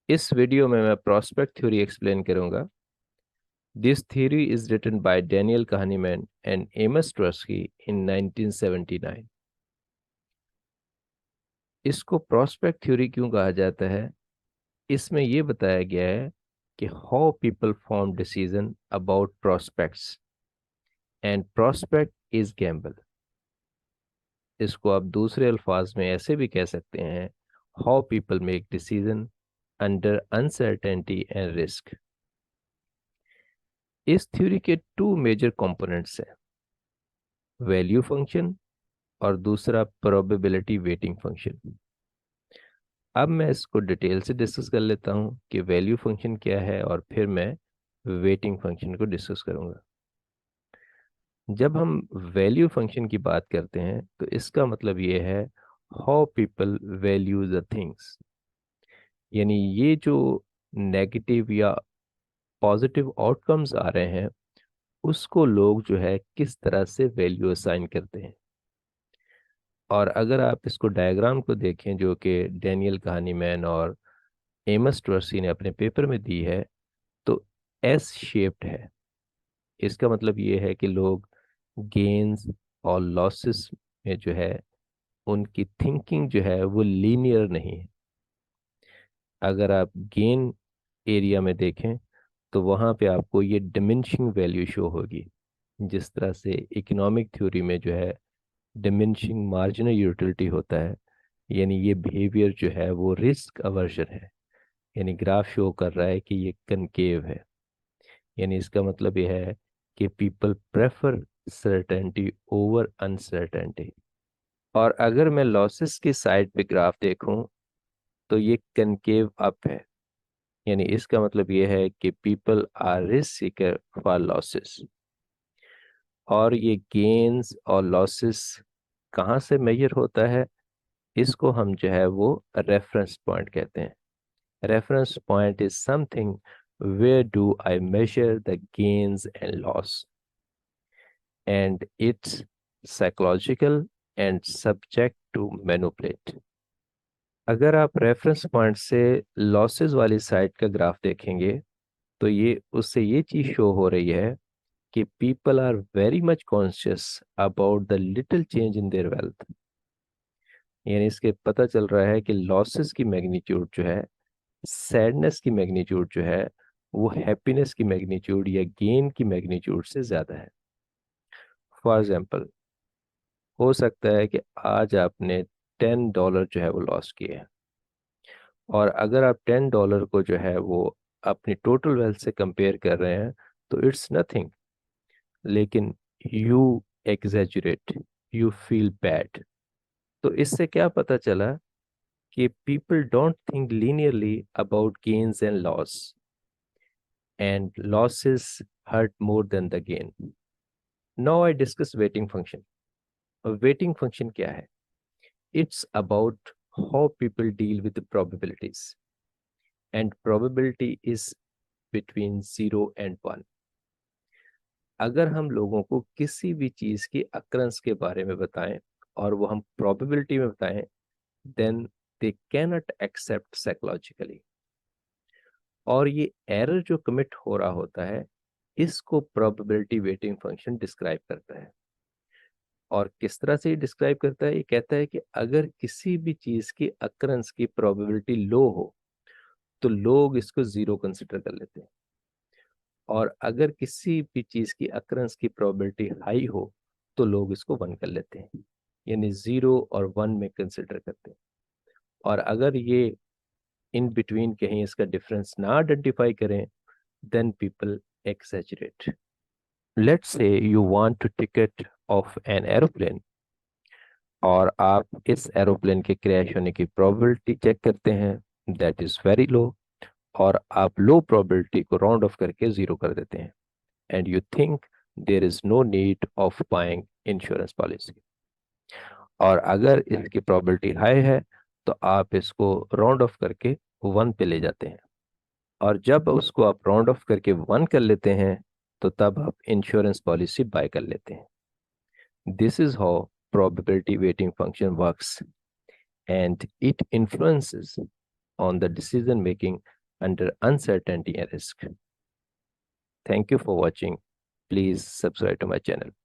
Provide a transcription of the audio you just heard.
इस वीडियो में मैं प्रॉस्पेक्ट थ्योरी एक्सप्लेन करूंगा। This theory is written by Daniel kahneman and Amos Tversky in 1979। इसको प्रॉस्पेक्ट थ्योरी क्यों कहा जाता है? इसमें यह बताया गया है कि how people form decision about prospects and prospect is Gamble. इसको आप दूसरे अल्फाज में ऐसे भी कह सकते हैं, how people make decision under uncertainty and risk. इस थ्योरी के टू मेजर कंपोनेंट्स हैं, वैल्यू फंक्शन और दूसरा प्रोबेबिलिटी वेटिंग फंक्शन। अब मैं इसको डिटेल से डिस्कस कर लेता हूँ कि वैल्यू फंक्शन क्या है और फिर मैं वेटिंग फंक्शन को डिस्कस करूँगा। जब हम वैल्यू फंक्शन की बात करते हैं तो इसका मतलब ये है how people value the things, यानी ये जो नेगेटिव या पॉजिटिव आउटकम्स आ रहे हैं उसको लोग जो है किस तरह से वैल्यू असाइन करते हैं। और अगर आप इसको डायग्राम को देखें जो कि डेनियल kahneman और एमस ट्वर्सी ने अपने पेपर में दी है, तो एस शेप्ड है। इसका मतलब ये है कि लोग गेन्स और लॉसेस में जो है उनकी थिंकिंग जो है वो लीनियर नहीं है। अगर आप गेन एरिया में देखें तो वहाँ पे आपको ये डिमिनिशिंग वैल्यू शो होगी, जिस तरह से इकोनॉमिक थ्योरी में जो है डिमिनिशिंग मार्जिनल यूटिलिटी होता है, यानी ये बिहेवियर जो है वो रिस्क अवर्जन है। यानी ग्राफ शो कर रहा है कि ये कनकेव है, यानी इसका मतलब ये है कि people prefer certainty over uncertainty. और अगर मैं लॉसेस की साइड पे ग्राफ देखूं तो ये कनकेव अप है, यानी इसका मतलब ये है कि people are risk seeker for losses. और ये गेन्स और लॉसेस कहाँ से मेजर होता है? इसको हम जो है वो रेफरेंस पॉइंट कहते हैं। Reference point is something where do I measure the gains and loss, and it's psychological and subject to manipulate। अगर आप रेफरेंस पॉइंट से लॉसेस वाली साइड का ग्राफ देखेंगे तो ये उससे ये चीज शो हो रही है कि people are very much conscious about the little change in their wealth. यानी इसके पता चल रहा है कि लॉसेस की मैग्नीट्यूड जो है, सैडनेस की मैग्नीट्यूड जो है, वो हैप्पीनेस की मैग्नीट्यूड या गेन की मैग्नीट्यूड से ज्यादा है। फॉर एग्जाम्पल, हो सकता है कि आज आपने $10 जो है वो लॉस किए हैं, और अगर आप $10 को जो है वो अपनी टोटल वेल्थ से कंपेयर कर रहे हैं तो इट्स नथिंग। लेकिन you exaggerate, you feel bad. तो इससे क्या पता चला कि people don't think linearly about gains and loss, and losses hurt more than the gain. Now I discuss weighting function. Weighting function क्या है? It's about how people deal with probabilities, and probability is between 0 and 1। अगर हम लोगों को किसी भी चीज की अक्रंस के बारे में बताएं और वो हम प्रोबेबिलिटी में बताएं, then they cannot accept psychologically. और ये एरर जो कमिट हो रहा होता है इसको प्रोबेबिलिटी वेटिंग फंक्शन डिस्क्राइब करता है। और किस तरह से ये डिस्क्राइब करता है? ये कहता है कि अगर किसी भी चीज की अक्रंस की प्रोबेबिलिटी लो हो तो लोग इसको जीरो कंसिडर कर लेते हैं, और अगर किसी भी चीज की अक्रंस की प्रोबेबिलिटी हाई हो तो लोग इसको 1 कर लेते हैं, यानी 0 और 1 में कंसिडर करते हैं। और अगर ये इन बिटवीन कहीं इसका डिफरेंस ना आइडेंटिफाई करें, then people exaggerate. Let's say you want to ticket of an aeroplane, और आप इस एरोप्लेन के क्रैश होने की प्रोबेबिलिटी चेक करते हैं, दैट इज वेरी लो, और आप लो प्रोबेबिलिटी को राउंड ऑफ करके 0 कर देते हैं, and you think there is no need of buying insurance policy. और अगर इसकी प्रोबेबिलिटी हाई है तो आप इसको राउंड ऑफ करके 1 पे ले जाते हैं, और जब उसको आप राउंड ऑफ करके 1 कर लेते हैं तो तब आप इंश्योरेंस पॉलिसी बाय कर लेते हैं। This is how probability weighting function works, and it influences on the decision making under uncertainty and risk. Thank you for watching. Please subscribe to my channel.